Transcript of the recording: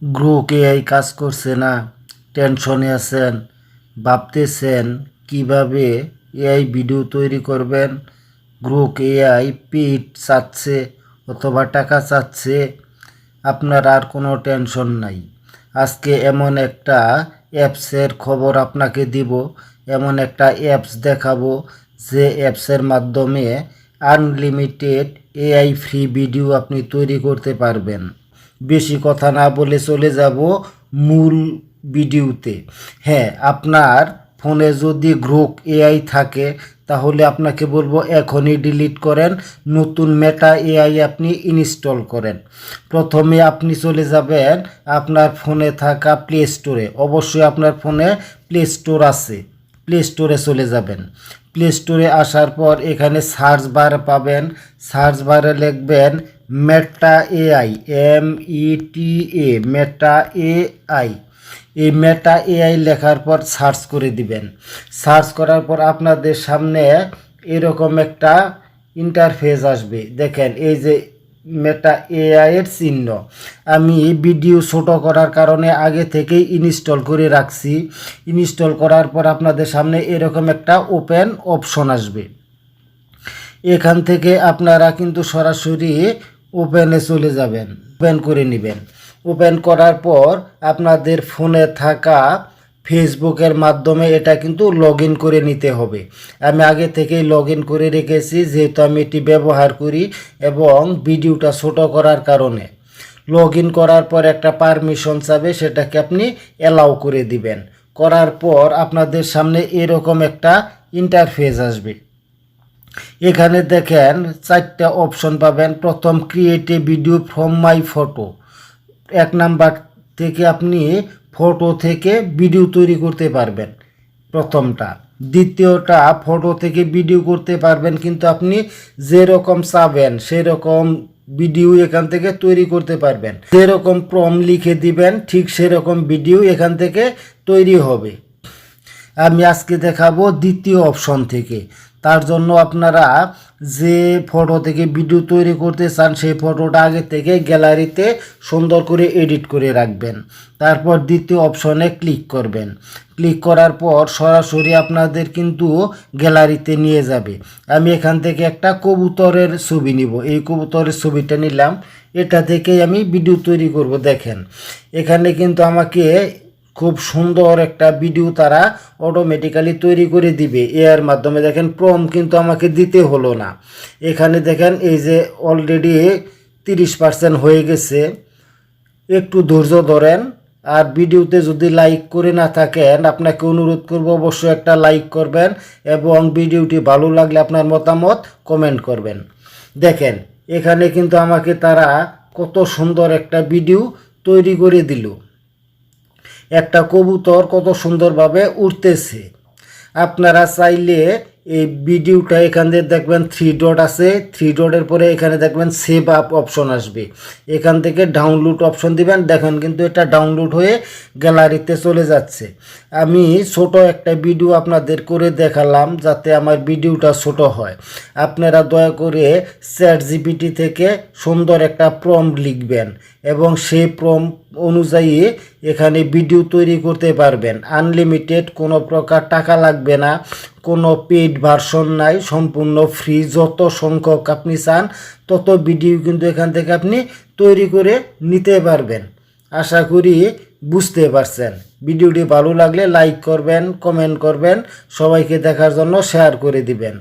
Grok AI কাজ করছে না, টেনশনে আছেন, ভাবতেছেন কিভাবে এআই ভিডিও তৈরি করবেন। গ্রোক এআই পেইড চাচ্ছে অথবা টাকা চাচ্ছে, আপনার আর কোনো টেনশন নাই। আজকে এমন একটা অ্যাপসের খবর আপনাকে দিব, এমন একটা অ্যাপস দেখাবো যে অ্যাপসের মাধ্যমে আনলিমিটেড এআই ফ্রি ভিডিও আপনি তৈরি করতে পারবেন। বেশি কথা না বলে চলে যাব মূল ভিডিওতে। হ্যাঁ, আপনার ফোনে যদি গ্রোক এআই থাকে তাহলে আপনাকে বলবো এখনই ডিলিট করেন, নতুন মেটা এআই আপনি ইনস্টল করেন। প্রথমে আপনি চলে যাবেন আপনার ফোনে থাকা প্লে স্টোরে। অবশ্যই আপনার ফোনে প্লে স্টোর আছে, প্লে স্টোরে চলে যাবেন। প্লে স্টোরে আসার পর এখানে সার্চ বার পাবেন, সার্চ বারে লিখবেন Meta AI, META, Meta AI. এই মেটা এআই লেখার পর সার্চ করে দিবেন। সার্চ করার পর আপনাদের সামনে এরকম একটা ইন্টারফেস আসবে। দেখেন এই যে মেটা এআই এর চিহ্ন। আমি ভিডিও ছোট করার কারণে আগে থেকেই ইনস্টল করে রাখছি। ইনস্টল করার পর আপনাদের সামনে এরকম একটা ওপেন অপশন আসবে। এখান থেকে আপনারা কিন্তু সরাসরি ওপেনে চলে যাবেন, ওপেন করে নেবেন। ওপেন করার পর আপনাদের ফোনে থাকা ফেসবুকের মাধ্যমে এটা কিন্তু লগ ইন করে নিতে হবে। আমি আগে থেকেই লগ ইন করে রেখেছি, যেহেতু আমি এটি ব্যবহার করি এবং ভিডিওটা ছোট করার কারণে। লগ ইন করার পর একটা পারমিশন চাবে, সেটাকে আপনি অ্যালাউ করে দিবেন। করার পর আপনাদের সামনে এরকম একটা ইন্টারফেস আসবে। এখানে দেখেন 4টা অপশন পাবেন। প্রথম, create a video from my photo. 1 number থেকে আপনি ফটো থেকে ভিডিও তৈরি করতে পারবেন, প্রথমটা। দ্বিতীয়টা, ফটো থেকে ভিডিও করতে পারবেন, কিন্তু আপনি যেরকম চাবেন সেরকম ভিডিও এখান থেকে তৈরি করতে পারবেন। যেরকম প্রম্পট লিখে দিবেন ঠিক সেরকম ভিডিও এখান থেকে তৈরি হবে। আমি আজকে দেখাবো দ্বিতীয় অপশন থেকে। তার জন্য আপনারা যে ফটো থেকে ভিডিও তৈরি করতে চান সেই ফটোটা আগে থেকে গ্যালারিতে সুন্দর করে এডিট করে রাখবেন। তারপর দ্বিতীয় অপশনে ক্লিক করবেন। ক্লিক করার পর সরাসরি আপনাদের কিন্তু গ্যালারিতে নিয়ে যাবে। আমি এখান থেকে একটা কবুতরের ছবি নিব। এই কবুতরের ছবিটা নিলাম, এটা থেকেই আমি ভিডিও তৈরি করব। দেখেন এখানে কিন্তু আমাকে খুব সুন্দর একটা ভিডিও তারা অটোমেটিক্যালি তৈরি করে দিবে এর মাধ্যমে। দেখেন প্রম্পট কিন্তু আমাকে দিতে হলো না। এখানে দেখেন এই যে অলরেডি 30% হয়ে গেছে। একটু ধৈর্য ধরেন। আর ভিডিওতে যদি লাইক করে না থাকেন, আপনাকে অনুরোধ করব অবশ্যই একটা লাইক করবেন এবং ভিডিওটি ভালো লাগলে আপনার মতামত কমেন্ট করবেন। দেখেন এখানে কিন্তু আমাকে তারা কত সুন্দর একটা ভিডিও তৈরি করে দিল। একটা কবুতর কত সুন্দরভাবে উড়তেছে। আপনারা চাইলে এই ভিডিওটা এখান দিয়ে দেখবেন 3 ডট আছে, 3 ডটের পরে এখানে দেখবেন সেভ আপ অপশন আসবে। এখান থেকে ডাউনলোড অপশন দিবেন। দেখেন কিন্তু এটা ডাউনলোড হয়ে গ্যালারিতে চলে যাচ্ছে। আমি ছোট একটা ভিডিও আপনাদের করে দেখালাম যাতে আমার ভিডিওটা ছোট হয়। আপনারা দয়া করে ChatGPT থেকে সুন্দর একটা প্রম্পট লিখবেন এবং সেই প্রম্পট অনুযায়ী এখানে ভিডিও তৈরি করতে পারবেন। আনলিমিটেড, কোনো প্রকার টাকা লাগবে না, কোনো পেইড ভার্সন নাই, সম্পূর্ণ ফ্রি। যত সংখ্যক আপনি চান তত ভিডিও কিন্তু এখান থেকে আপনি তৈরি করে নিতে পারবেন। আশা করি বুঝতে পারছেন। ভিডিওটি ভালো লাগলে লাইক করবেন, কমেন্ট করবেন, সবাইকে দেখার জন্য শেয়ার করে দিবেন।